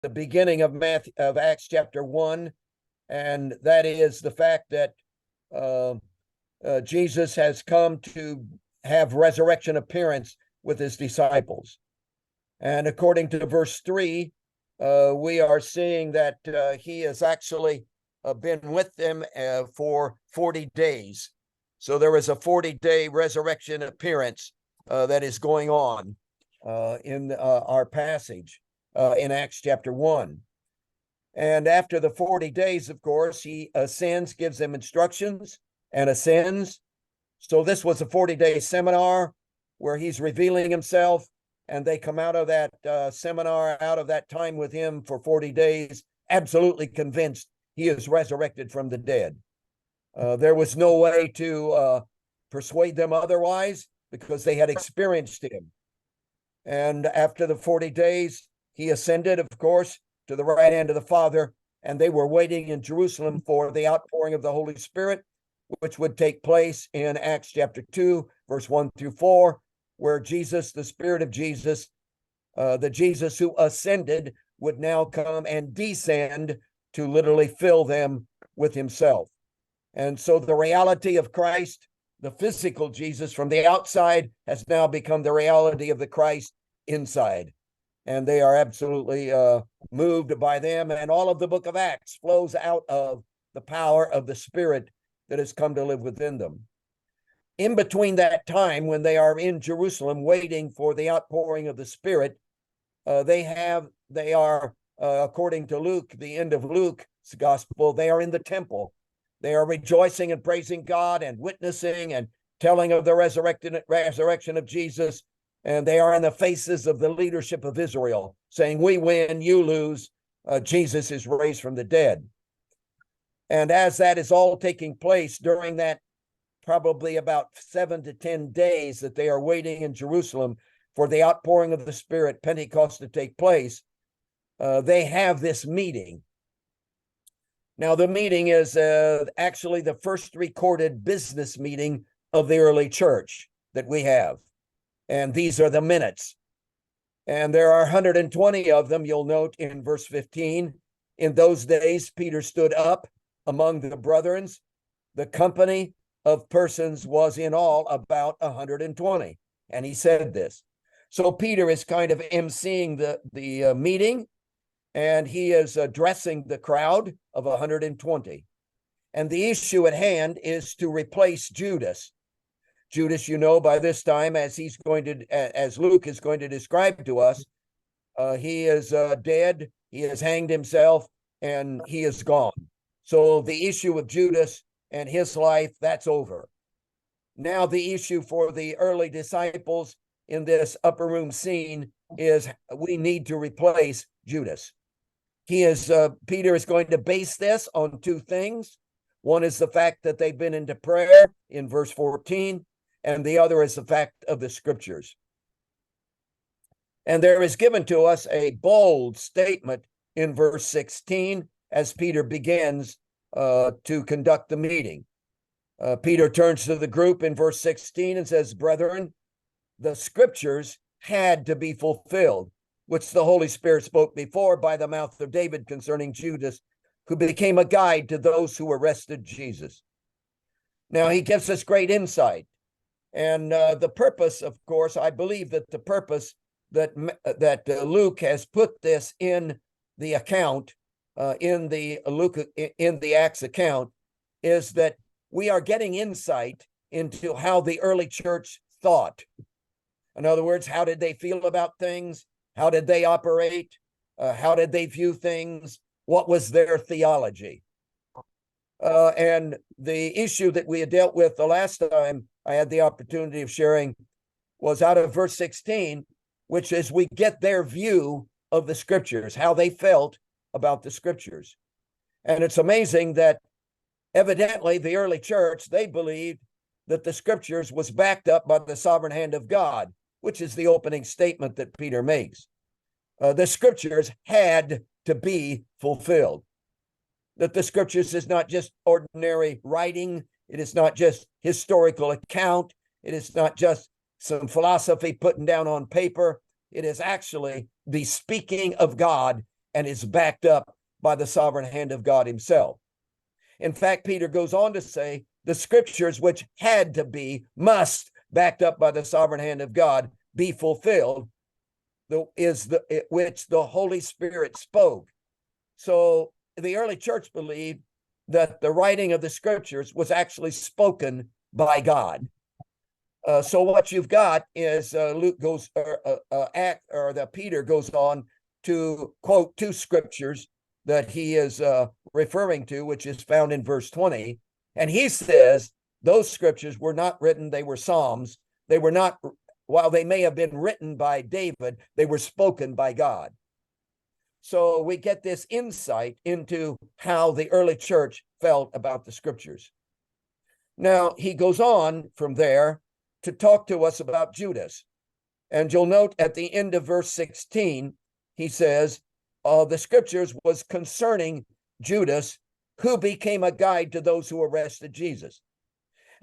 the beginning of Acts chapter 1, and that is the fact that Jesus has come to have resurrection appearance with his disciples. And according to verse 3, we are seeing that he has actually been with them for 40 days. So there is a 40-day resurrection appearance that is going on in our passage in Acts chapter 1. And after the 40 days, of course, he ascends, gives them instructions, and ascends. So this was a 40-day seminar where he's revealing himself, and they come out of that seminar, out of that time with him for 40 days, absolutely convinced he is resurrected from the dead. There was no way to persuade them otherwise because they had experienced him. And after the 40 days, he ascended, of course, to the right hand of the Father, and they were waiting in Jerusalem for the outpouring of the Holy Spirit, which would take place in Acts chapter 2, verse 1 through 4, where Jesus, the Spirit of Jesus, the Jesus who ascended, would now come and descend to literally fill them with himself. And so the reality of Christ, the physical Jesus from the outside, has now become the reality of the Christ inside. And they are absolutely moved by them. And all of the book of Acts flows out of the power of the Spirit that has come to live within them. In between that time, when they are in Jerusalem waiting for the outpouring of the Spirit, they are, according to Luke, the end of Luke's gospel, they are in the temple. They are rejoicing and praising God and witnessing and telling of the resurrection of Jesus. And they are in the faces of the leadership of Israel, saying, we win, you lose, Jesus is raised from the dead. And as that is all taking place during that probably about 7 to 10 days that they are waiting in Jerusalem for the outpouring of the Spirit, Pentecost, to take place, they have this meeting. Now, the meeting is actually the first recorded business meeting of the early church that we have. And these are the minutes. And there are 120 of them, you'll note in verse 15. In those days, Peter stood up among the brethren. The company of persons was in all about 120. And he said this. So Peter is kind of emceeing the meeting, and he is addressing the crowd of 120. And the issue at hand is to replace Judas. Judas, you know, by this time, as Luke is going to describe to us, he is dead, he has hanged himself, and he is gone. So the issue of Judas and his life, that's over. Now the issue for the early disciples in this upper room scene is we need to replace Judas. Peter is going to base this on two things. One is the fact that they've been into prayer in verse 14, and the other is the fact of the scriptures. And there is given to us a bold statement in verse 16 as Peter begins to conduct the meeting. Peter turns to the group in verse 16 and says, brethren, the scriptures had to be fulfilled, which the Holy Spirit spoke before by the mouth of David concerning Judas, who became a guide to those who arrested Jesus. Now, he gives us great insight. And the purpose, of course, I believe that the purpose that Luke has put this in the account, in the Acts account, is that we are getting insight into how the early church thought. In other words, how did they feel about things? How did they operate? How did they view things? What was their theology? And the issue that we had dealt with the last time I had the opportunity of sharing was out of verse 16, which is we get their view of the scriptures, how they felt about the scriptures. And it's amazing that evidently the early church, they believed that the scriptures was backed up by the sovereign hand of God, which is the opening statement that Peter makes. The scriptures had to be fulfilled. That the scriptures is not just ordinary writing. It is not just historical account. It is not just some philosophy putting down on paper. It is actually the speaking of God and is backed up by the sovereign hand of God himself. In fact, Peter goes on to say the scriptures which had to be, must, backed up by the sovereign hand of God, be fulfilled, which the Holy Spirit spoke. So the early church believed that the writing of the scriptures was actually spoken by God. So what you've got is Luke goes, Peter goes on to quote two scriptures that he is referring to, which is found in verse 20. And he says those scriptures were not written, they were Psalms. They were not, while they may have been written by David, they were spoken by God. So we get this insight into how the early church felt about the scriptures. Now, he goes on from there to talk to us about Judas. And you'll note at the end of verse 16, he says, the scriptures was concerning Judas, who became a guide to those who arrested Jesus.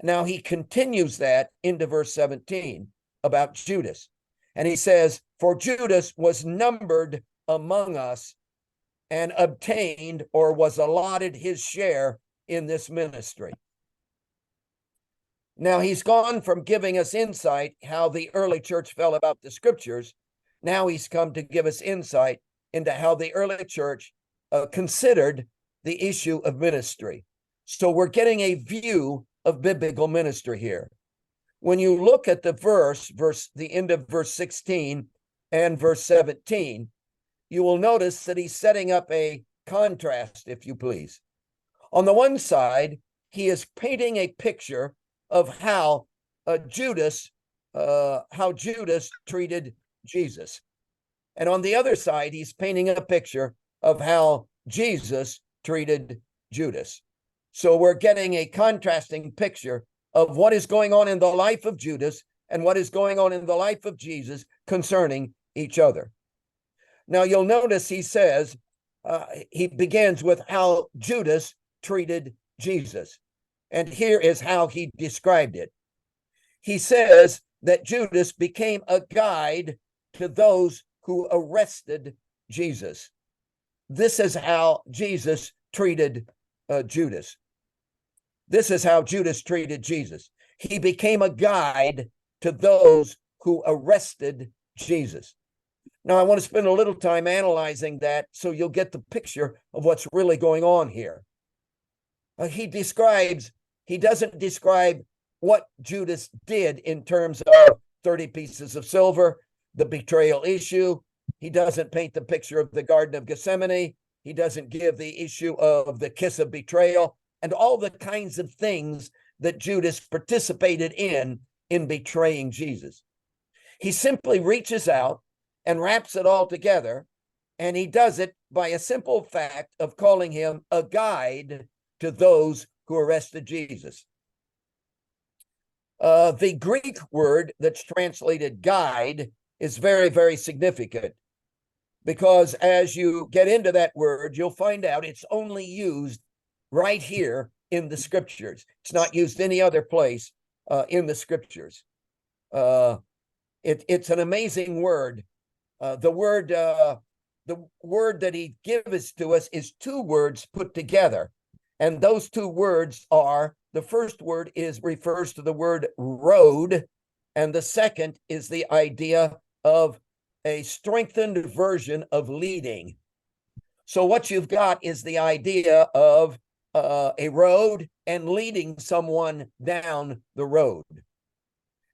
Now he continues that into verse 17 about Judas. And he says, for Judas was numbered among us and obtained or was allotted his share in this ministry. Now he's gone from giving us insight how the early church felt about the scriptures. Now he's come to give us insight into how the early church considered the issue of ministry. So we're getting a view of biblical ministry here. When you look at the the end of verse 16 and verse 17, you will notice that he's setting up a contrast, if you please. On the one side, he is painting a picture of how Judas treated Jesus. And on the other side, he's painting a picture of how Jesus treated Judas. So we're getting a contrasting picture of what is going on in the life of Judas and what is going on in the life of Jesus concerning each other. Now you'll notice he says, he begins with how Judas treated Jesus. And here is how he described it. He says that Judas became a guide to those who arrested Jesus. This is how Jesus treated Judas. This is how Judas treated Jesus. He became a guide to those who arrested Jesus. Now, I want to spend a little time analyzing that so you'll get the picture of what's really going on here. He doesn't describe what Judas did in terms of 30 pieces of silver, the betrayal issue. He doesn't paint the picture of the Garden of Gethsemane. He doesn't give the issue of the kiss of betrayal and all the kinds of things that Judas participated in betraying Jesus. He simply reaches out and wraps it all together, and he does it by a simple fact of calling him a guide to those who arrested Jesus. The Greek word that's translated guide is very, very significant, because as you get into that word, you'll find out it's only used right here in the scriptures. It's not used any other place in the scriptures. It's an amazing word. The word that he gives to us is two words put together. And those two words are, the first word refers to the word road, and the second is the idea of a strengthened version of leading. So what you've got is the idea of a road and leading someone down the road.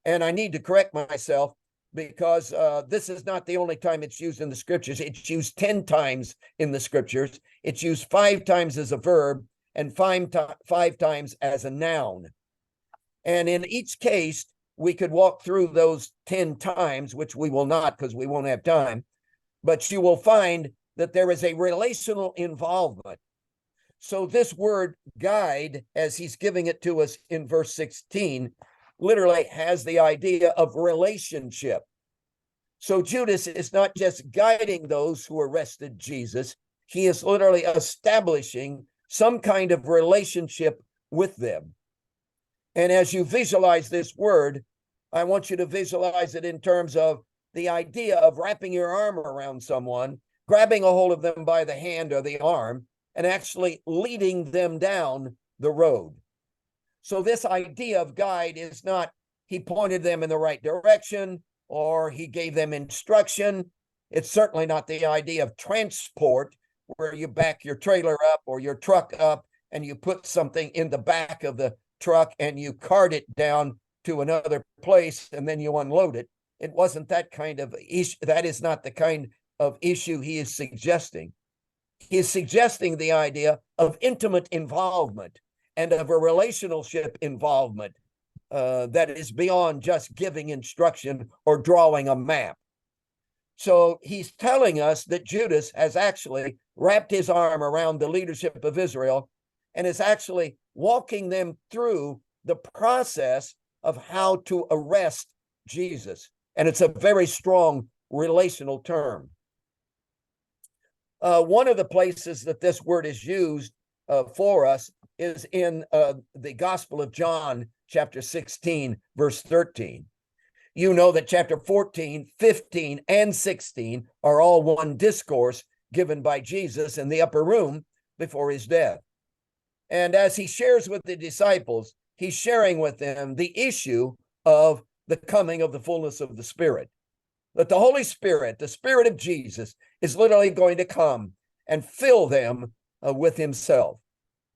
And I need to correct myself, because this is not the only time it's used in the scriptures. It's used 10 times in the scriptures. It's used 5 times as a verb and 5 times as a noun. And in each case, we could walk through those 10 times, which we will not because we won't have time. But you will find that there is a relational involvement. So this word guide, as he's giving it to us in verse 16, literally has the idea of relationship. So Judas is not just guiding those who arrested Jesus. He is literally establishing some kind of relationship with them. And as you visualize this word, I want you to visualize it in terms of the idea of wrapping your arm around someone grabbing a hold of them by the hand or the arm and actually leading them down the road. So this idea of guide is not he pointed them in the right direction or he gave them instruction. It's certainly not the idea of transport, where you back your trailer up or your truck up and you put something in the back of the truck and you cart it down to another place and then you unload it. It wasn't that kind of issue. That is not the kind of issue he is suggesting. He is suggesting the idea of intimate involvement and of a relationship involvement that is beyond just giving instruction or drawing a map. So he's telling us that Judas has actually wrapped his arm around the leadership of Israel and is actually walking them through the process of how to arrest Jesus. And it's a very strong relational term. One of the places that this word is used for us is in the Gospel of John, chapter 16, verse 13. You know that chapter 14, 15, and 16 are all one discourse given by Jesus in the upper room before his death. And as he shares with the disciples, he's sharing with them the issue of the coming of the fullness of the Spirit. That the Holy Spirit, the Spirit of Jesus, is literally going to come and fill them with himself.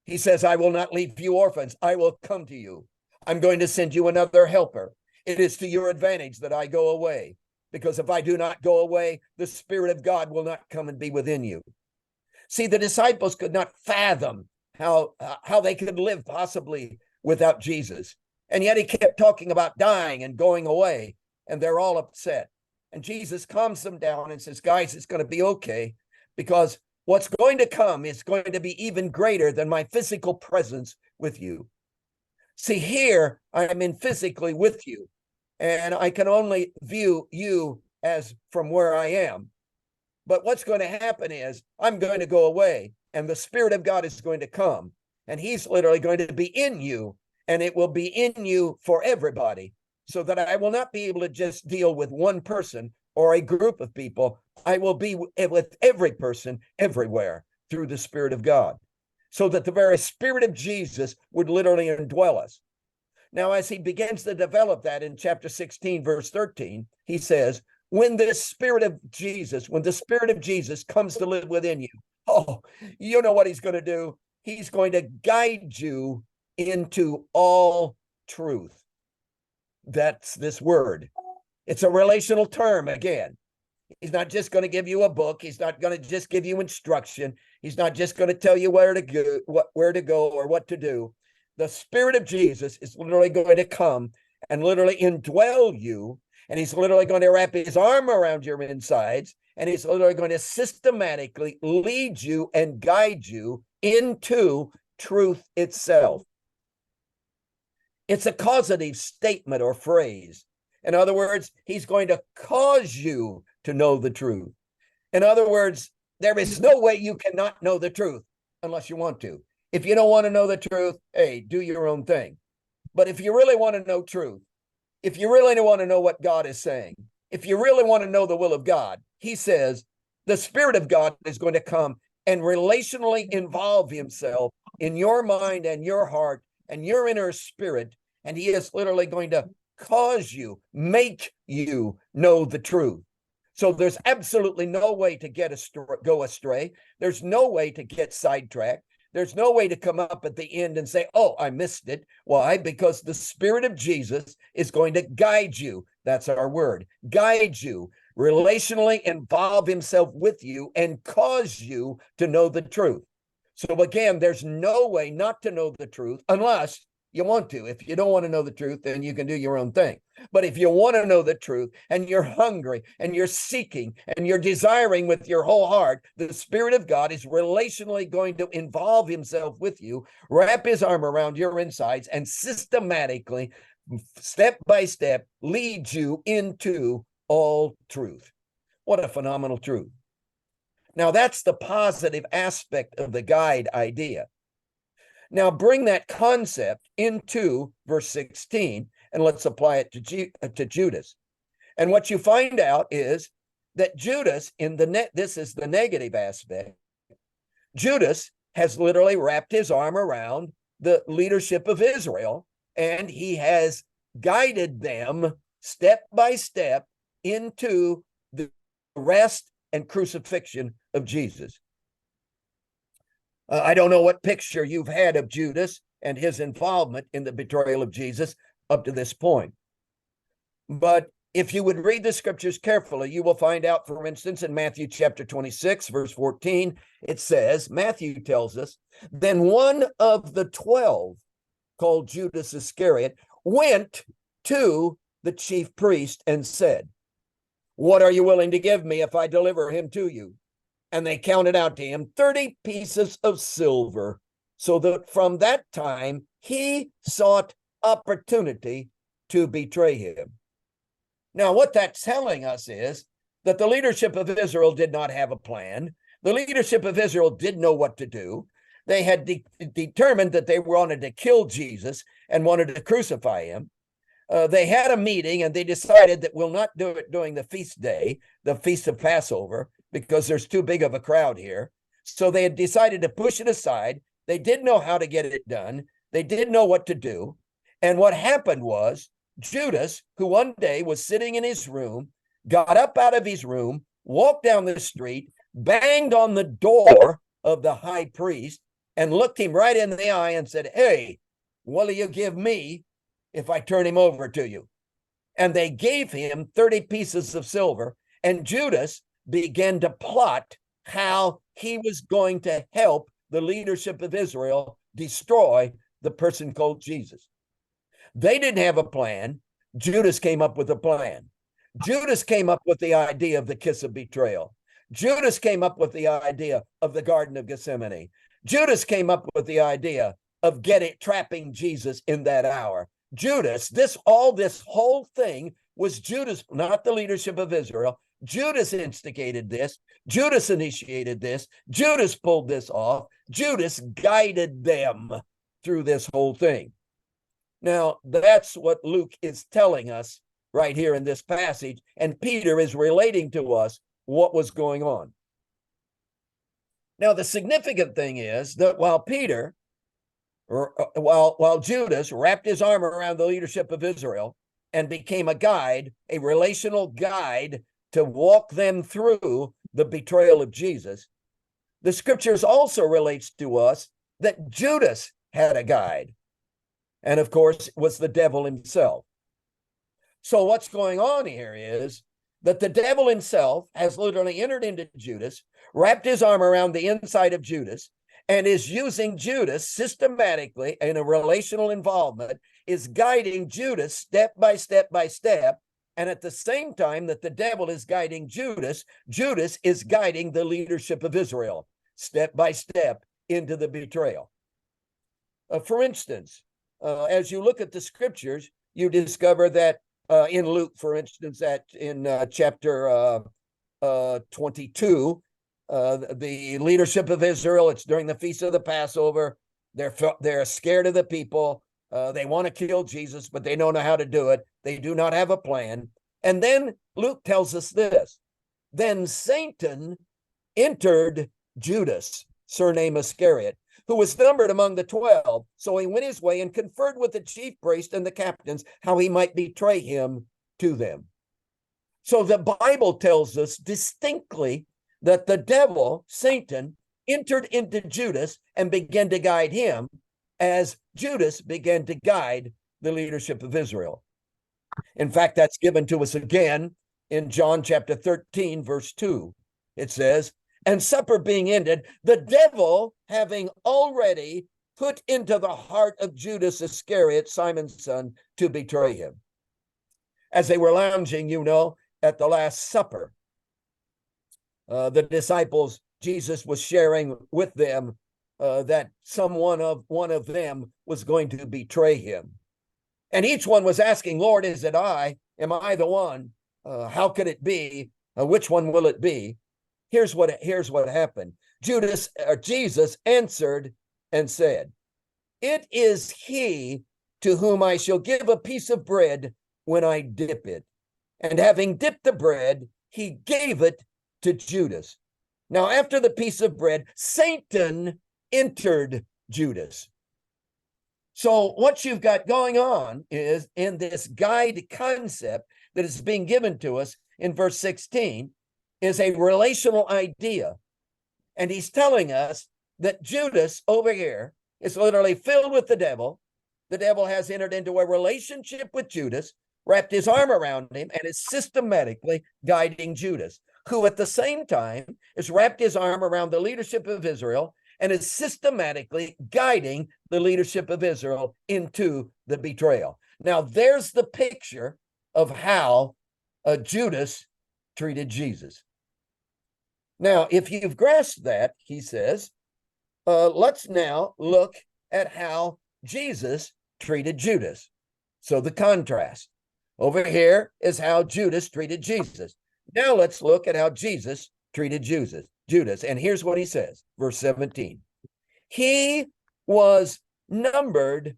He says, I will not leave you orphans. I will come to you. I'm going to send you another helper. It is to your advantage that I go away, because if I do not go away, the Spirit of God will not come and be within you. See, the disciples could not fathom how they could live possibly without Jesus. And yet he kept talking about dying and going away, and they're all upset. And Jesus calms them down and says, guys, it's going to be okay, because what's going to come is going to be even greater than my physical presence with you. See, here I'm in physically with you, and I can only view you as from where I am. But what's going to happen is I'm going to go away, and the Spirit of God is going to come, and he's literally going to be in you, and it will be in you for everybody, so that I will not be able to just deal with one person or a group of people. I will be with every person everywhere through the Spirit of God, so that the very Spirit of Jesus would literally indwell us. Now, as he begins to develop that in chapter 16, verse 13, he says, when the Spirit of Jesus comes to live within you, oh, you know what he's going to do? He's going to guide you into all truth. That's this word. It's a relational term again. He's not just going to give you a book. He's not going to just give you instruction. He's not just going to tell you where to go or what to do. The Spirit of Jesus is literally going to come and literally indwell you, and he's literally going to wrap his arm around your insides, and he's literally going to systematically lead you and guide you into truth itself. It's a causative statement or phrase. In other words, he's going to cause you to know the truth. In other words, there is no way you cannot know the truth unless you want to. If you don't want to know the truth, hey, do your own thing. But if you really want to know truth, if you really want to know what God is saying, if you really want to know the will of God, he says the Spirit of God is going to come and relationally involve himself in your mind and your heart and your inner spirit. And he is literally going to cause you, make you know the truth. So there's absolutely no way to go astray. There's no way to get sidetracked. There's no way to come up at the end and say, oh, I missed it. Why? Because the Spirit of Jesus is going to guide you. That's our word. Guide you, relationally involve himself with you and cause you to know the truth. So again, there's no way not to know the truth unless you want to. If you don't want to know the truth, then you can do your own thing. But if you want to know the truth and you're hungry and you're seeking and you're desiring with your whole heart, the Spirit of God is relationally going to involve himself with you, wrap his arm around your insides, and systematically, step by step, lead you into all truth. What a phenomenal truth. Now, that's the positive aspect of the guide idea. Now, bring that concept into verse 16, and let's apply it to Judas. And what you find out is that Judas, this is the negative aspect, Judas has literally wrapped his arm around the leadership of Israel, and he has guided them step by step into the arrest and crucifixion of Jesus. I don't know what picture you've had of Judas and his involvement in the betrayal of Jesus up to this point. But if you would read the scriptures carefully, you will find out, for instance, in Matthew chapter 26, verse 14, it says, Matthew tells us, then one of the 12, called Judas Iscariot, went to the chief priest and said, what are you willing to give me if I deliver him to you? And they counted out to him 30 pieces of silver, so that from that time he sought opportunity to betray him. Now, what that's telling us is that the leadership of Israel did not have a plan. The leadership of Israel didn't know what to do. They had determined that they wanted to kill Jesus and wanted to crucify him. They had a meeting and they decided that we'll not do it during the feast day, the feast of Passover, because there's too big of a crowd here. So they had decided to push it aside. They didn't know how to get it done. They didn't know what to do. And what happened was Judas, who one day was sitting in his room, got up out of his room, walked down the street, banged on the door of the high priest, and looked him right in the eye and said, hey, what'll you give me if I turn him over to you? And they gave him 30 pieces of silver, and Judas began to plot how he was going to help the leadership of Israel destroy the person called Jesus. They didn't have a plan. Judas came up with a plan. Judas came up with the idea of the kiss of betrayal. Judas came up with the idea of the Garden of Gethsemane. Judas came up with the idea of trapping Jesus in that hour. Judas, this whole thing was Judas, not the leadership of Israel. Judas instigated this. Judas initiated this. Judas pulled this off. Judas guided them through this whole thing. Now, that's what Luke is telling us right here in this passage, and Peter is relating to us what was going on. Now, the significant thing is that while Judas wrapped his arm around the leadership of Israel and became a guide, a relational guide to walk them through the betrayal of Jesus, the scriptures also relates to us that Judas had a guide. And of course, it was the devil himself. So what's going on here is that the devil himself has literally entered into Judas, wrapped his arm around the inside of Judas, and is using Judas systematically in a relational involvement, is guiding Judas step by step by step. And at the same time that the devil is guiding Judas, Judas is guiding the leadership of Israel step by step into the betrayal. For instance, as you look at the scriptures, you discover that in Luke, for instance, in chapter 22, the leadership of Israel, it's during the feast of the Passover. They're scared of the people. They want to kill Jesus, but they don't know how to do it. They do not have a plan. And then Luke tells us this. Then Satan entered Judas, surname Iscariot, who was numbered among the 12. So he went his way and conferred with the chief priest and the captains how he might betray him to them. So the Bible tells us distinctly that the devil, Satan, entered into Judas and began to guide him as Judas began to guide the leadership of Israel. In fact, that's given to us again in John chapter 13, verse 2. It says, and supper being ended, the devil having already put into the heart of Judas Iscariot, Simon's son, to betray him. As they were lounging, at the Last Supper, the disciples, Jesus was sharing with them that one of them was going to betray him. And each one was asking, Lord, is it I? Am I the one? How could it be? Which one will it be? Here's what happened. Jesus answered and said, it is he to whom I shall give a piece of bread when I dip it. And having dipped the bread, he gave it to Judas. Now, after the piece of bread, Satan entered Judas. So what you've got going on is, in this guide concept that is being given to us in verse 16, is a relational idea. And he's telling us that Judas over here is literally filled with the devil. The devil has entered into a relationship with Judas, wrapped his arm around him, and is systematically guiding Judas, who at the same time has wrapped his arm around the leadership of Israel and is systematically guiding the leadership of Israel into the betrayal. Now, there's the picture of how Judas treated Jesus. Now, if you've grasped that, he says, let's now look at how Jesus treated Judas. So the contrast. Over here is how Judas treated Jesus. Now let's look at how Jesus treated Judas. And here's what he says, verse 17. He was numbered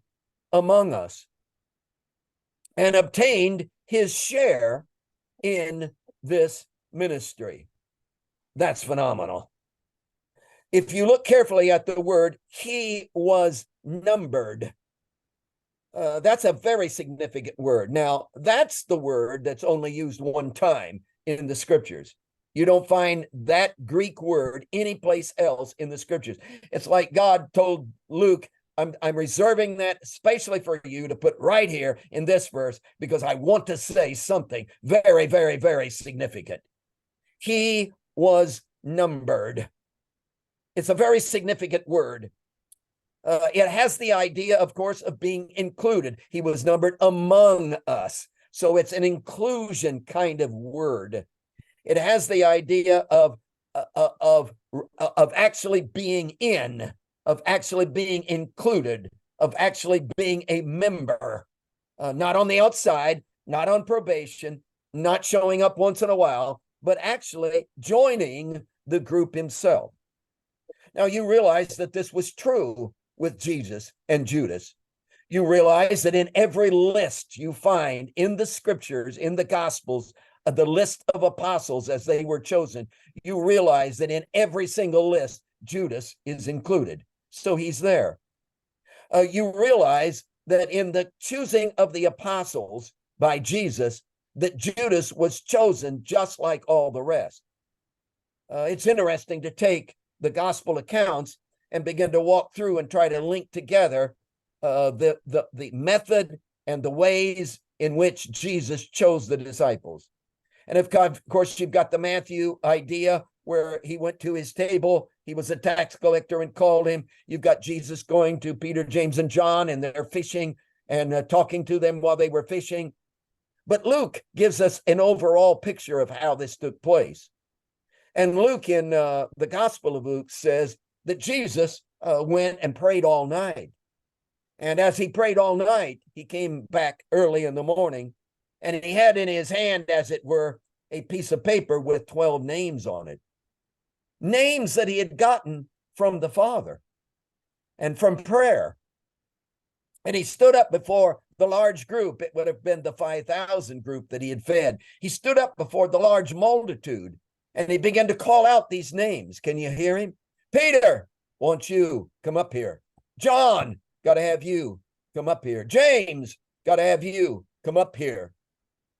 among us and obtained his share in this ministry. That's phenomenal. If you look carefully at the word, he was numbered. That's a very significant word. Now, that's the word that's only used one time in the scriptures. You don't find that Greek word anyplace else in the scriptures. It's like God told Luke, I'm reserving that especially for you to put right here in this verse, because I want to say something very, very, very significant. He was numbered. It's a very significant word. It has the idea, of course, of being included. He was numbered among us. So it's an inclusion kind of word. It has the idea of actually being in, of actually being included, of actually being a member, not on the outside, not on probation, not showing up once in a while, but actually joining the group himself. Now, you realize that this was true with Jesus and Judas. You realize that in every list you find in the scriptures, in the Gospels, the list of apostles as they were chosen, you realize that in every single list, Judas is included. So he's there. You realize that in the choosing of the apostles by Jesus, that Judas was chosen just like all the rest. It's interesting to take the gospel accounts and begin to walk through and try to link together the method and the ways in which Jesus chose the disciples. And of course, you've got the Matthew idea where he went to his table. He was a tax collector and called him. You've got Jesus going to Peter, James, and John, and they're fishing and talking to them while they were fishing. But Luke gives us an overall picture of how this took place. And Luke, in the Gospel of Luke, says that Jesus went and prayed all night. And as he prayed all night, he came back early in the morning, and he had in his hand, as it were, a piece of paper with 12 names on it. Names that he had gotten from the Father and from prayer. And he stood up before the large group. It would have been the 5,000 group that he had fed. He stood up before the large multitude, and he began to call out these names. Can you hear him? Peter, won't you come up here? John, got to have you come up here. James, got to have you come up here.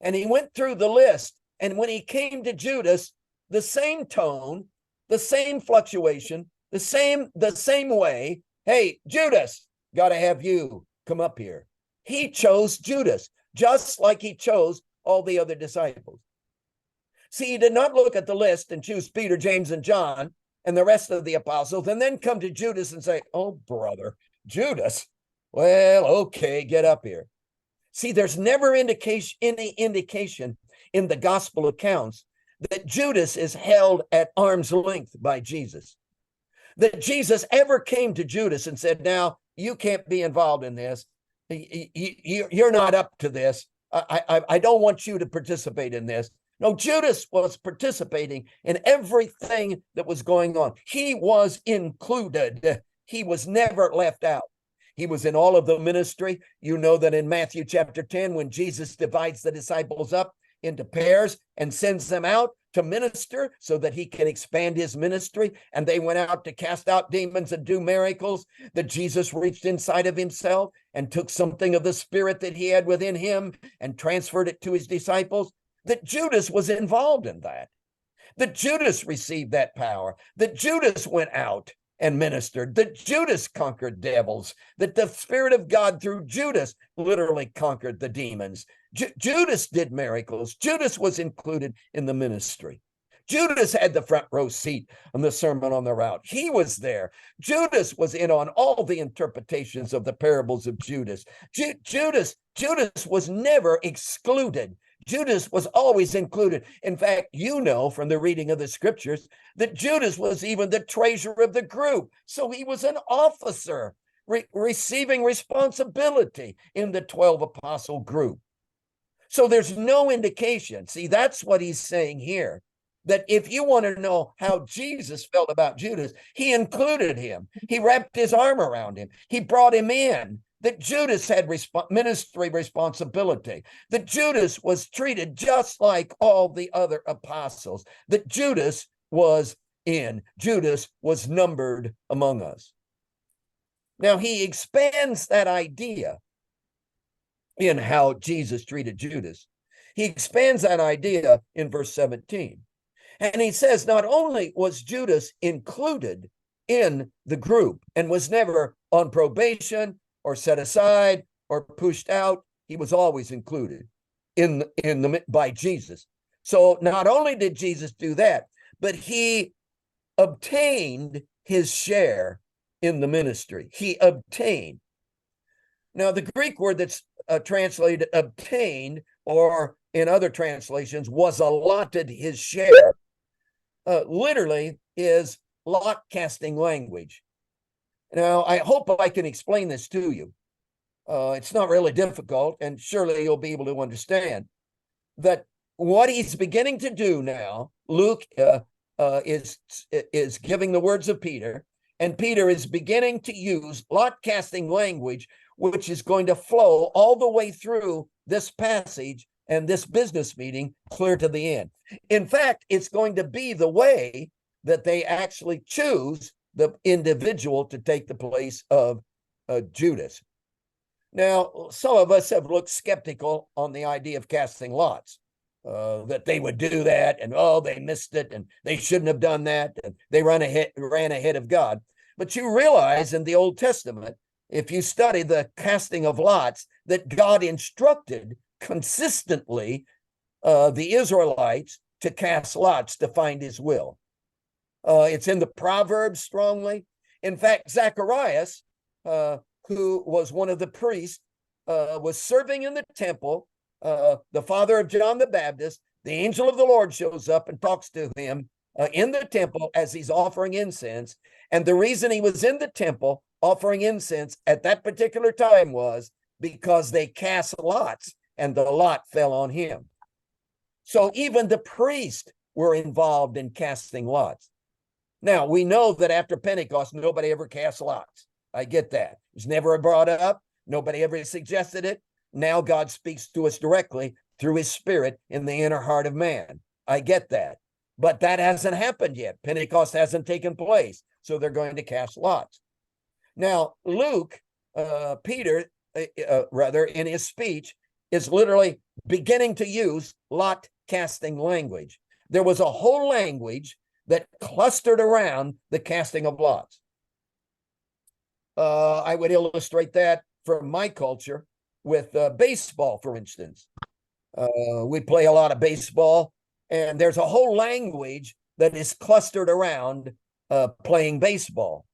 And he went through the list. And when he came to Judas, the same tone, the same fluctuation, the same way. Hey, Judas, got to have you come up here. He chose Judas, just like he chose all the other disciples. See, he did not look at the list and choose Peter, James, and John and the rest of the apostles, and then come to Judas and say, oh, brother, Judas, well, okay, get up here. See, there's never any indication in the gospel accounts that Judas is held at arm's length by Jesus. That Jesus ever came to Judas and said, now, you can't be involved in this. You're not up to this. I don't want you to participate in this. No, Judas was participating in everything that was going on. He was included. He was never left out. He was in all of the ministry. You know that in Matthew chapter 10, when Jesus divides the disciples up, into pairs and sends them out to minister so that he can expand his ministry. And they went out to cast out demons and do miracles. That Jesus reached inside of himself and took something of the spirit that he had within him and transferred it to his disciples. That Judas was involved in that. That Judas received that power. That Judas went out and ministered. That Judas conquered devils. That the Spirit of God through Judas literally conquered the demons. Judas did miracles. Judas was included in the ministry. Judas had the front row seat on the Sermon on the Mount. He was there. Judas was in on all the interpretations of the parables of Judas. Judas was never excluded. Judas was always included. In fact, you know from the reading of the scriptures that Judas was even the treasurer of the group. So he was an officer receiving responsibility in the 12 apostle group. So there's no indication. See, that's what he's saying here. That if you want to know how Jesus felt about Judas, he included him. He wrapped his arm around him. He brought him in. That Judas had ministry responsibility. That Judas was treated just like all the other apostles. That Judas was in. Judas was numbered among us. Now he expands that idea in how Jesus treated Judas. He expands that idea in verse 17. And he says, not only was Judas included in the group and was never on probation or set aside or pushed out, he was always included by Jesus. So not only did Jesus do that, but he obtained his share in the ministry. He obtained. Now, the Greek word that's translated obtained, or in other translations, was allotted his share, literally is lot casting language. Now, I hope I can explain this to you. It's not really difficult, and surely you'll be able to understand that what he's beginning to do now. Luke is giving the words of Peter, and Peter is beginning to use lot casting language, which is going to flow all the way through this passage and this business meeting clear to the end. In fact, it's going to be the way that they actually choose the individual to take the place of Judas. Now, some of us have looked skeptical on the idea of casting lots, that they would do that, and they missed it, and they shouldn't have done that, and they ran ahead of God. But you realize in the Old Testament, if you study the casting of lots, that God instructed consistently the Israelites to cast lots to find his will. It's in the Proverbs strongly. In fact, Zacharias, who was one of the priests, was serving in the temple. The father of John the Baptist, the angel of the Lord shows up and talks to him in the temple as he's offering incense. And the reason he was in the temple offering incense at that particular time was because they cast lots and the lot fell on him. So even the priests were involved in casting lots. Now, we know that after Pentecost, nobody ever cast lots. I get that. It was never brought up. Nobody ever suggested it. Now God speaks to us directly through his spirit in the inner heart of man. I get that. But that hasn't happened yet. Pentecost hasn't taken place. So they're going to cast lots. Now, Luke, Peter, in his speech, is literally beginning to use lot casting language. There was a whole language that clustered around the casting of lots. I would illustrate that from my culture with baseball, for instance. We play a lot of baseball, and there's a whole language that is clustered around playing baseball.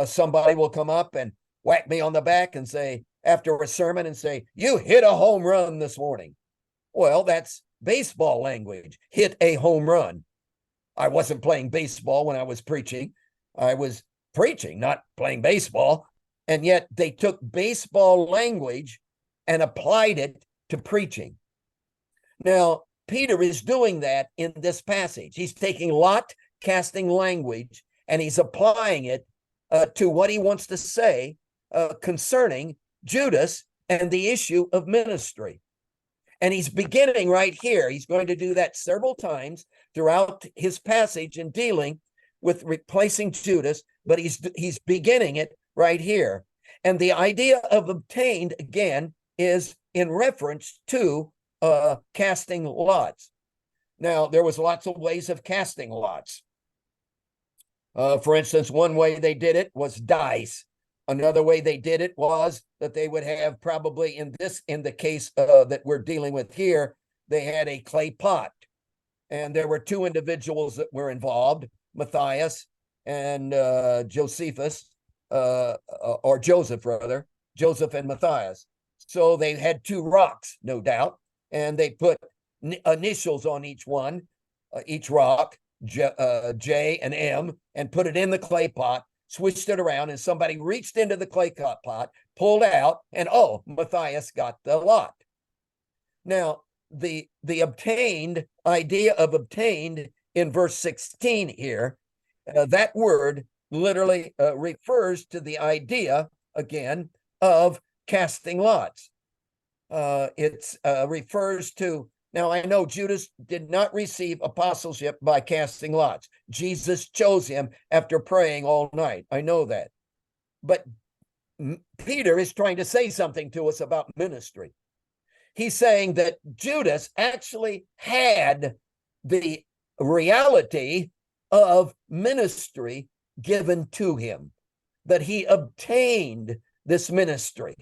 Somebody will come up and whack me on the back and say, after a sermon, and say, "You hit a home run this morning." Well, that's baseball language. Hit a home run. I wasn't playing baseball when I was preaching. I was preaching, not playing baseball. And yet they took baseball language and applied it to preaching. Now, Peter is doing that in this passage. He's taking lot casting language and he's applying it to what he wants to say concerning Judas and the issue of ministry. And he's beginning right here. He's going to do that several times throughout his passage in dealing with replacing Judas, but he's beginning it right here. And the idea of obtained, again, is in reference to casting lots. Now, there was lots of ways of casting lots. For instance, one way they did it was dice. Another way they did it was that they would have, probably in the case that we're dealing with here, they had a clay pot. And there were two individuals that were involved, Matthias and Josephus, or Joseph rather, Joseph and Matthias. So they had two rocks, no doubt, and they put initials on each one, each rock, J and M, and put it in the clay pot, switched it around, and somebody reached into the clay pot, pulled out, and Matthias got the lot. Now, the obtained idea of obtained in verse 16 here, that word literally refers to the idea, again, of casting lots. It refers to, now I know Judas did not receive apostleship by casting lots. Jesus chose him after praying all night. I know that. But Peter is trying to say something to us about ministry. He's saying that Judas actually had the reality of ministry given to him, that he obtained this ministry.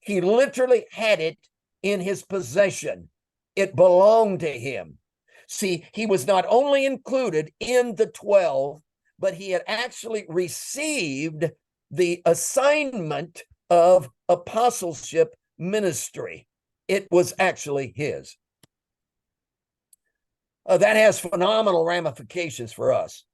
He literally had it in his possession. It belonged to him. See, he was not only included in the 12, but he had actually received the assignment of apostleship ministry. It was actually his. That has phenomenal ramifications for us.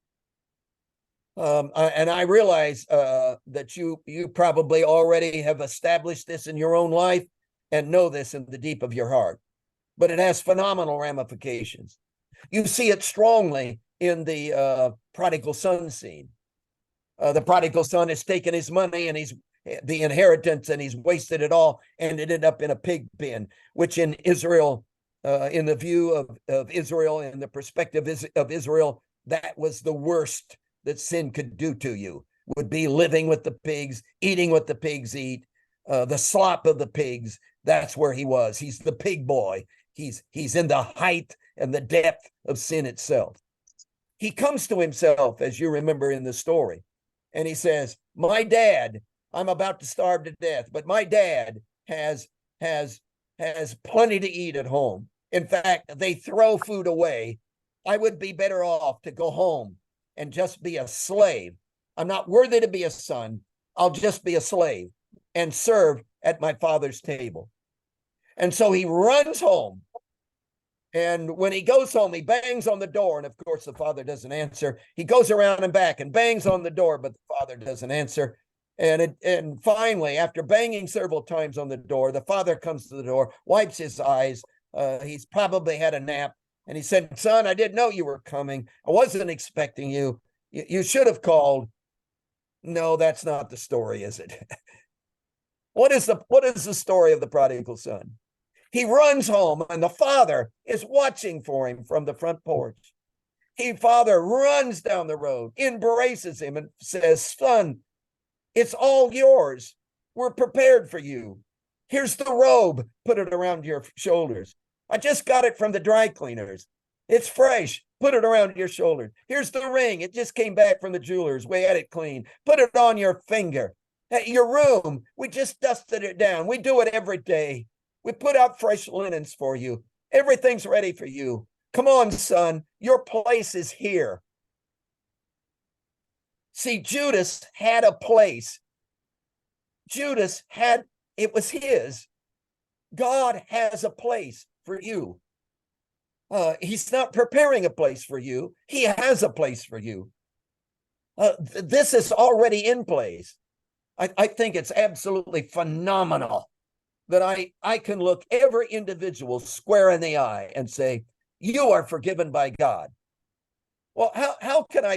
And I realize that you probably already have established this in your own life and know this in the deep of your heart. But it has phenomenal ramifications. You see it strongly in the prodigal son scene. The prodigal son has taken his money and the inheritance, and he's wasted it all, and it ended up in a pig pen, which in Israel, in the view of Israel and the perspective of Israel, that was the worst that sin could do to you, would be living with the pigs, eating what the pigs eat, the slop of the pigs. That's where he was. He's the pig boy. He's in the height and the depth of sin itself. He comes to himself, as you remember in the story, and he says, my dad, I'm about to starve to death, but my dad has plenty to eat at home. In fact, they throw food away. I would be better off to go home and just be a slave. I'm not worthy to be a son. I'll just be a slave and serve at my father's table. And so he runs home. And when he goes home, he bangs on the door. And of course, the father doesn't answer. He goes around and back and bangs on the door, but the father doesn't answer. And finally, after banging several times on the door, the father comes to the door, wipes his eyes. He's probably had a nap. And he said, son, I didn't know you were coming. I wasn't expecting you. You should have called. No, that's not the story, is it? What is the story of the prodigal son? He runs home and the father is watching for him from the front porch. Father runs down the road, embraces him and says, son, it's all yours. We're prepared for you. Here's the robe. Put it around your shoulders. I just got it from the dry cleaners. It's fresh. Put it around your shoulders. Here's the ring. It just came back from the jeweler's. We had it cleaned. Put it on your finger. At your room, we just dusted it down. We do it every day. We put out fresh linens for you. Everything's ready for you. Come on, son. Your place is here. See, Judas had a place. It was his. God has a place for you. He's not preparing a place for you. He has a place for you. This is already in place. I think it's absolutely phenomenal that I can look every individual square in the eye and say, you are forgiven by God. Well, how can I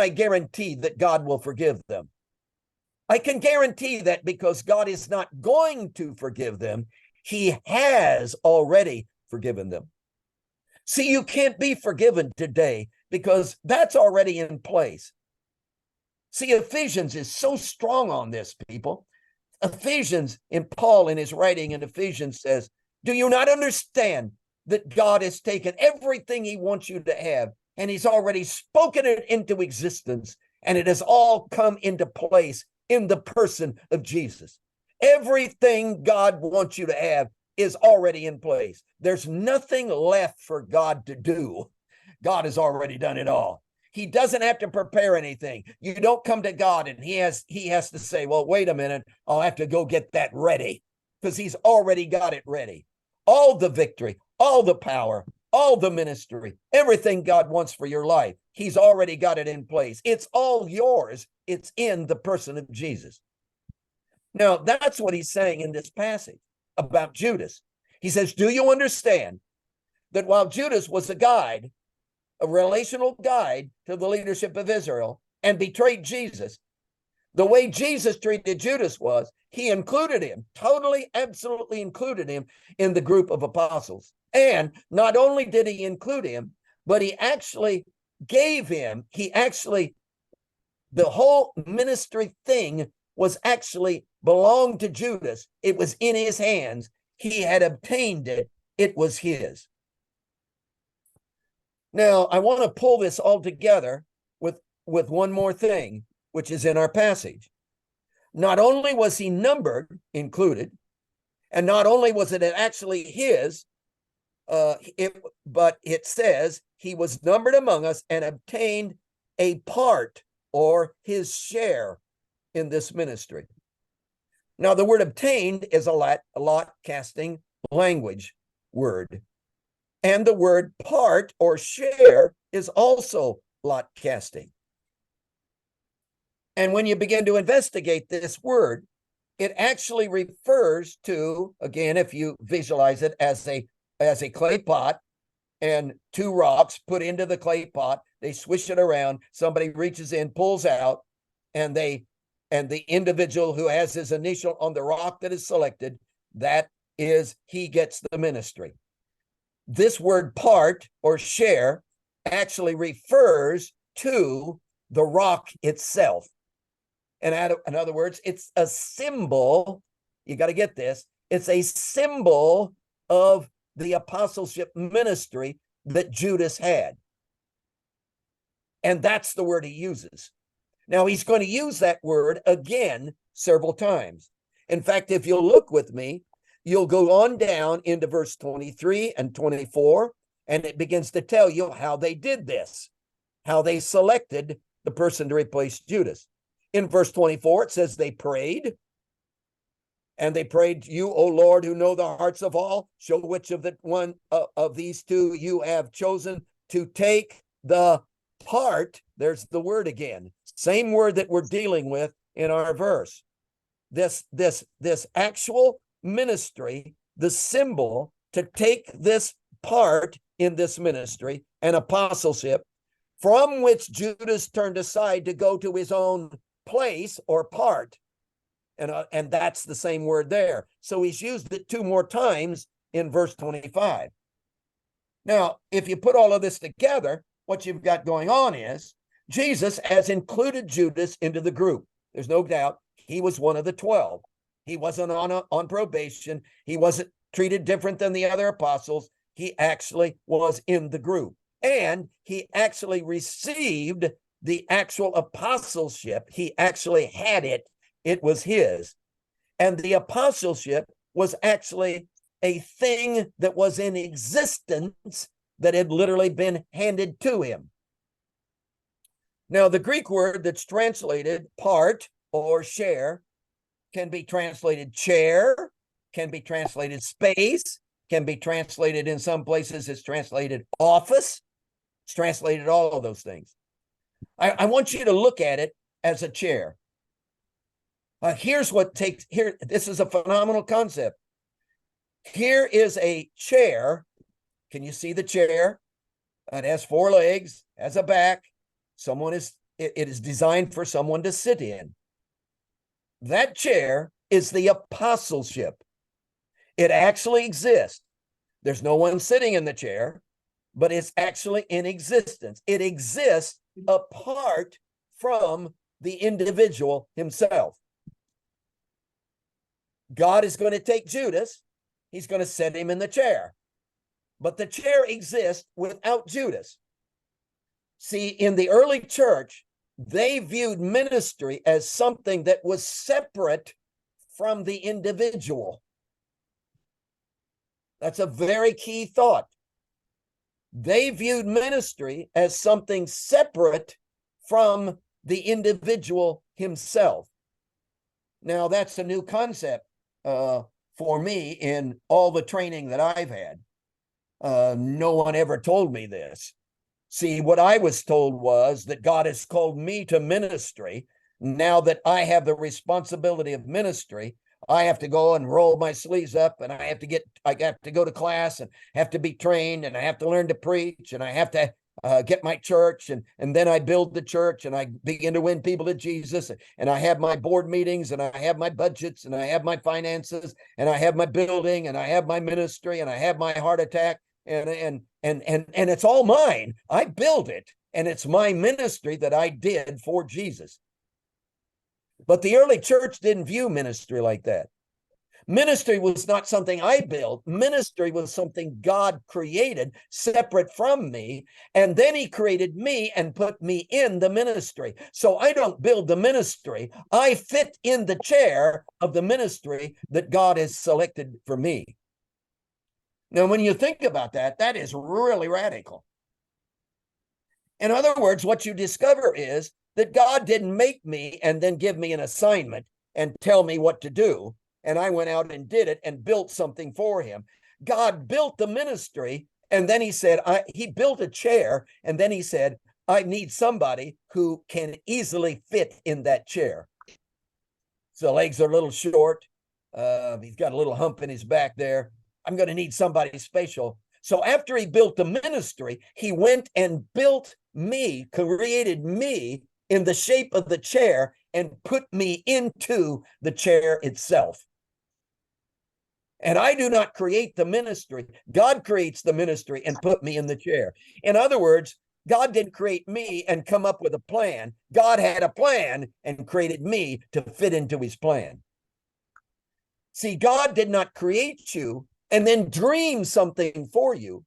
guarantee that God will forgive them? I can guarantee that because God is not going to forgive them. He has already forgiven them. See, you can't be forgiven today because that's already in place. See, Ephesians is so strong on this, people. Ephesians, in Paul in his writing in Ephesians says, do you not understand that God has taken everything he wants you to have and he's already spoken it into existence, and it has all come into place in the person of Jesus. Everything God wants you to have is already in place. There's nothing left for God to do. God has already done it all. He doesn't have to prepare anything. You don't come to God and he has to say, well, wait a minute, I'll have to go get that ready, because he's already got it ready. All the victory, all the power, all the ministry, everything God wants for your life, he's already got it in place. It's all yours. It's in the person of Jesus. Now, that's what he's saying in this passage about Judas. He says, do you understand that while Judas was a guide, a relational guide to the leadership of Israel, and betrayed Jesus, the way Jesus treated Judas was he included him, totally, absolutely included him in the group of apostles. And not only did he include him, but he actually gave him, the whole ministry thing was actually belonged to Judas. It was in his hands. He had obtained it. It was his. Now, I want to pull this all together with one more thing, which is in our passage. Not only was he numbered, included, and not only was it actually his, but it says he was numbered among us and obtained a part or his share in this ministry. Now, the word obtained is a lot casting language word. And the word part or share is also lot casting. And when you begin to investigate this word, it actually refers to, again, if you visualize it as a clay pot and two rocks put into the clay pot, they swish it around, somebody reaches in, pulls out, and the individual who has his initial on the rock that is selected, that is, he gets the ministry. This word part or share actually refers to the rock itself. And in other words, it's a symbol. You got to get this. It's a symbol of the apostleship ministry that Judas had. And that's the word he uses. Now, he's going to use that word again several times. In fact, if you'll look with me, you'll go on down into verse 23 and 24, and it begins to tell you how they did this, how they selected the person to replace Judas. In verse 24, it says they prayed, and they prayed, you, O Lord, who know the hearts of all, show which of the one of these two you have chosen to take the part. There's the word again, same word that we're dealing with in our verse. This actual ministry, the symbol to take this part in this ministry and apostleship, from which Judas turned aside to go to his own place or part. And that's the same word there. So he's used it two more times in verse 25. Now, if you put all of this together, what you've got going on is Jesus has included Judas into the group. There's no doubt he was one of the 12. He wasn't on probation. He wasn't treated different than the other apostles. He actually was in the group. And he actually received the actual apostleship. He actually had it. It was his. And the apostleship was actually a thing that was in existence that had literally been handed to him. Now, the Greek word that's translated part or share can be translated chair, can be translated space, can be translated in some places, it's translated office, it's translated all of those things. I want you to look at it as a chair. Here's what takes, here, this is a phenomenal concept. Here is a chair. Can you see the chair? It has four legs, has a back. It is designed for someone to sit in. That chair is the apostleship. It actually exists. There's no one sitting in the chair, but it's actually in existence. It exists apart from the individual himself. God is going to take Judas. He's going to set him in the chair. But the chair exists without Judas. See, in the early church, they viewed ministry as something that was separate from the individual. That's a very key thought. They viewed ministry as something separate from the individual himself. Now, that's a new concept for me in all the training that I've had. No one ever told me this. See, what I was told was that God has called me to ministry. Now that I have the responsibility of ministry, I have to go and roll my sleeves up, and I have to go to class and have to be trained, and I have to learn to preach, and I have to get my church, and then I build the church, and I begin to win people to Jesus, and I have my board meetings, and I have my budgets, and I have my finances, and I have my building, and I have my ministry, and I have my heart attack, and it's all mine. I build it, and it's my ministry that I did for Jesus. But the early church didn't view ministry like that. Ministry was not something I built. Ministry was something God created separate from me. And then he created me and put me in the ministry. So I don't build the ministry. I fit in the chair of the ministry that God has selected for me. Now, when you think about that, that is really radical. In other words, what you discover is that God didn't make me and then give me an assignment and tell me what to do. And I went out and did it and built something for him. God built the ministry, and then he said, he built a chair, and then he said, I need somebody who can easily fit in that chair. So legs are a little short. He's got a little hump in his back there. I'm going to need somebody special. So after he built the ministry, he went and built me, created me in the shape of the chair and put me into the chair itself. And I do not create the ministry. God creates the ministry and put me in the chair. In other words, God didn't create me and come up with a plan. God had a plan and created me to fit into his plan. See, God did not create you and then dream something for you.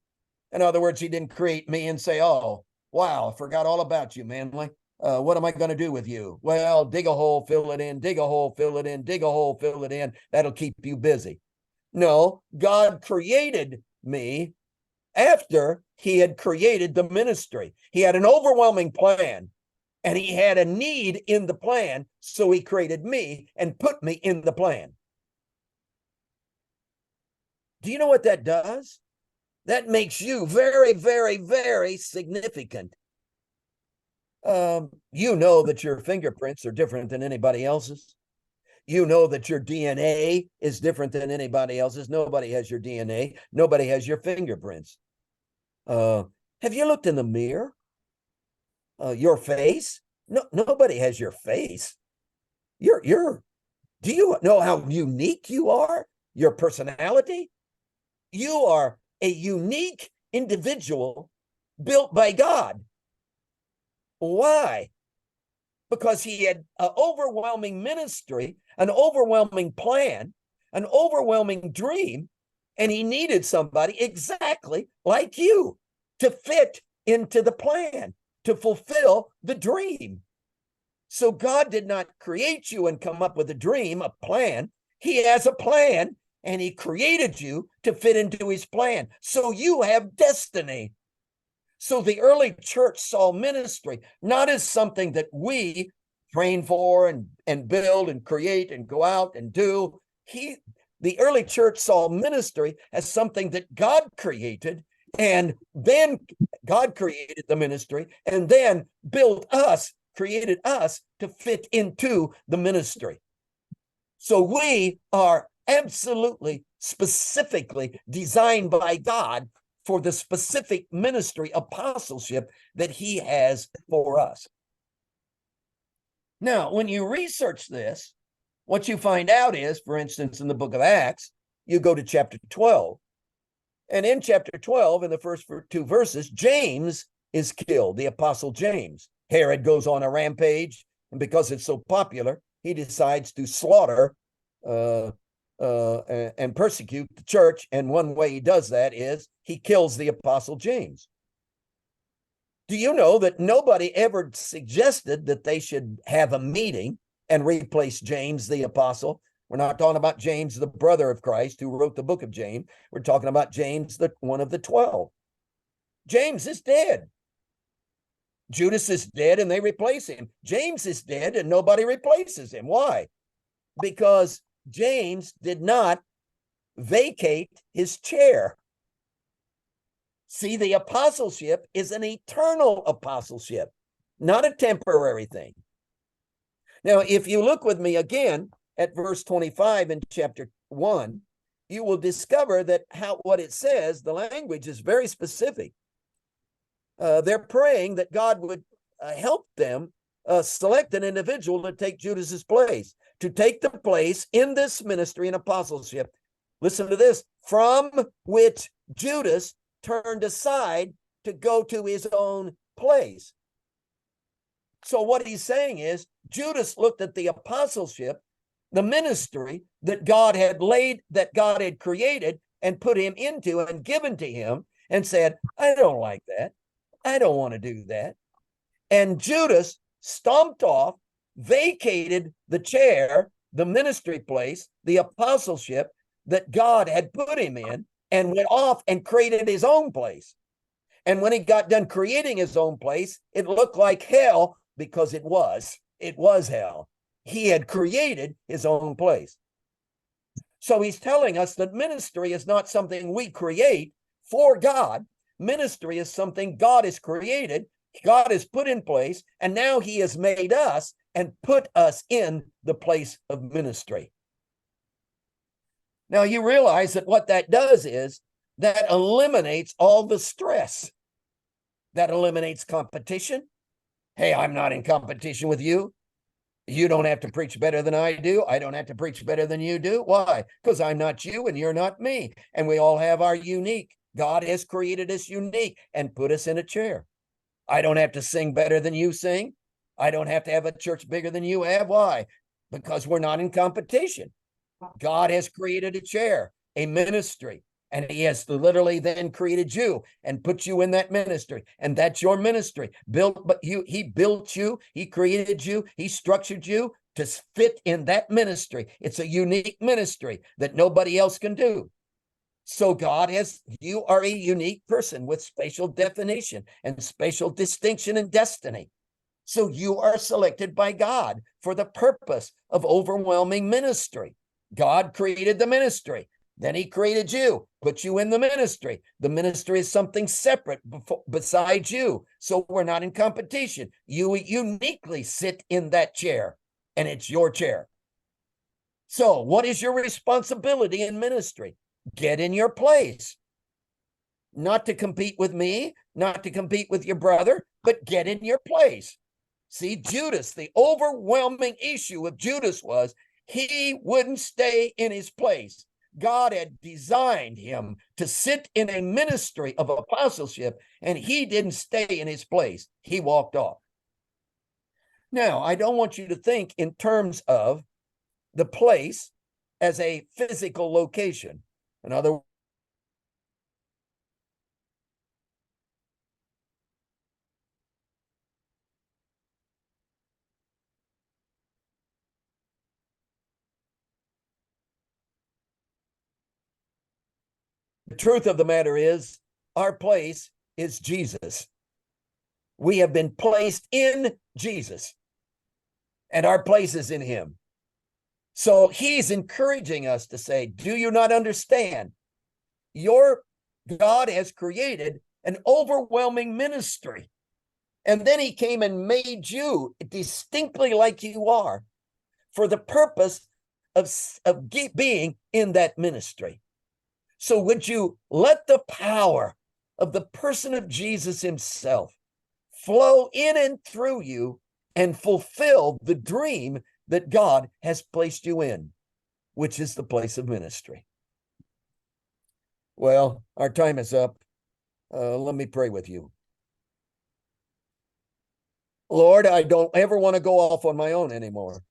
In other words, he didn't create me and say, oh, wow, I forgot all about you, Manley. What am I going to do with you? Well, dig a hole, fill it in, dig a hole, fill it in, dig a hole, fill it in. That'll keep you busy. No, God created me after he had created the ministry. He had an overwhelming plan, and he had a need in the plan, so he created me and put me in the plan. Do you know what that does? That makes you very, very, very significant. You know that your fingerprints are different than anybody else's. You know that your DNA is different than anybody else's. Nobody has your DNA. Nobody has your fingerprints. Have you looked in the mirror? Your face? No, nobody has your face. Do you know how unique you are? Your personality? You are a unique individual built by God. Why? Because he had an overwhelming ministry, an overwhelming plan, an overwhelming dream, and he needed somebody exactly like you to fit into the plan, to fulfill the dream. So God did not create you and come up with a dream, a plan. He has a plan, and he created you to fit into his plan. So you have destiny. So the early church saw ministry not as something that we train for and build and create and go out and do. The early church saw ministry as something that God created, and then God created the ministry and then created us to fit into the ministry. So we are absolutely specifically designed by God for the specific ministry apostleship that he has for us. Now, when you research this, what you find out is, for instance, in the book of Acts, you go to chapter 12. And in chapter 12, in the first two verses, James is killed, the apostle James. Herod goes on a rampage, and because it's so popular, he decides to slaughter and persecute the church. And one way he does that is he kills the apostle James. Do you know that nobody ever suggested that they should have a meeting and replace James the apostle? We're not talking about James, the brother of Christ, who wrote the book of James. We're talking about James, one of the 12. James is dead. Judas is dead and they replace him. James is dead and nobody replaces him. Why? Because James did not vacate his chair. See, the apostleship is an eternal apostleship, not a temporary thing. Now, if you look with me again at verse 25 in chapter 1, you will discover that what it says, the language is very specific. They're praying that God would help them select an individual to take Judas's place, to take the place in this ministry and apostleship. Listen to this, from which Judas turned aside to go to his own place. So what he's saying is, Judas looked at the apostleship, the ministry that God had created and put him into and given to him, and said, I don't like that. I don't want to do that. And Judas stomped off, vacated the chair, the ministry place, the apostleship that God had put him in, and went off and created his own place. And when he got done creating his own place, it looked like hell, because it was hell. He had created his own place. So he's telling us that ministry is not something we create for God. Ministry is something God has created, God has put in place, and now he has made us and put us in the place of ministry. Now you realize that what that does is that eliminates all the stress. That eliminates competition. Hey, I'm not in competition with you. You don't have to preach better than I do. I don't have to preach better than you do. Why? Because I'm not you and you're not me. And we all have our unique. God has created us unique and put us in a chair. I don't have to sing better than you sing. I don't have to have a church bigger than you have. Why? Because we're not in competition. God has created a chair, a ministry, and he has literally then created you and put you in that ministry. And that's your ministry. He built you, he created you, he structured you to fit in that ministry. It's a unique ministry that nobody else can do. So you are a unique person with spatial definition and spatial distinction and destiny. So you are selected by God for the purpose of overwhelming ministry. God created the ministry. Then he created you, put you in the ministry. The ministry is something separate besides you. So we're not in competition. You uniquely sit in that chair, and it's your chair. So what is your responsibility in ministry? Get in your place. Not to compete with me, not to compete with your brother, but get in your place. See, Judas, the overwhelming issue of Judas was he wouldn't stay in his place. God had designed him to sit in a ministry of apostleship, and he didn't stay in his place. He walked off. Now, I don't want you to think in terms of the place as a physical location. In other words, the truth of the matter is, our place is Jesus. We have been placed in Jesus, and our place is in him. So he's encouraging us to say, do you not understand? Your God has created an overwhelming ministry. And then he came and made you distinctly like you are for the purpose of being in that ministry. So would you let the power of the person of Jesus himself flow in and through you and fulfill the dream that God has placed you in, which is the place of ministry. Well, our time is up. Let me pray with you. Lord, I don't ever want to go off on my own anymore.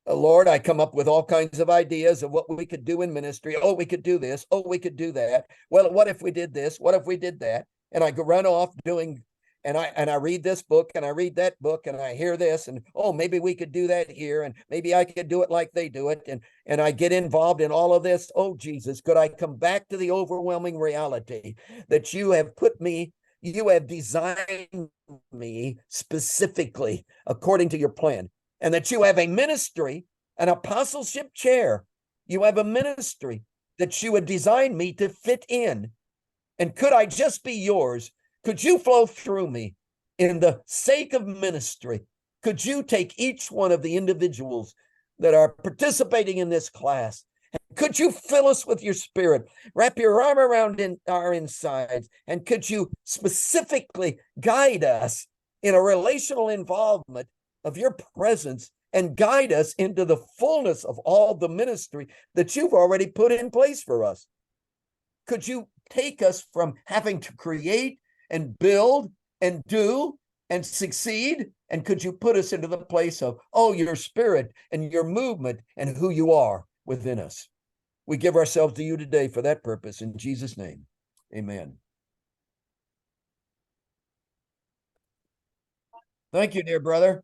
Lord, I come up with all kinds of ideas of what we could do in ministry. Oh, we could do this. Oh, we could do that. Well, what if we did this? What if we did that? And I go run off doing, and I read this book and I read that book and I hear this, and oh, maybe we could do that here, and maybe I could do it like they do it, and I get involved in all of this. Oh, Jesus, could I come back to the overwhelming reality that you have put me, you have designed me specifically according to your plan, and that you have a ministry, an apostleship chair. You have a ministry that you had designed me to fit in. And could I just be yours? Could you flow through me in the sake of ministry? Could you take each one of the individuals that are participating in this class? Could you fill us with your spirit? Wrap your arm around our insides. And could you specifically guide us in a relational involvement of your presence and guide us into the fullness of all the ministry that you've already put in place for us? Could you take us from having to create and build and do and succeed? And could you put us into the place of, oh, your spirit and your movement and who you are within us? We give ourselves to you today for that purpose. In Jesus' name, amen. Thank you, dear brother.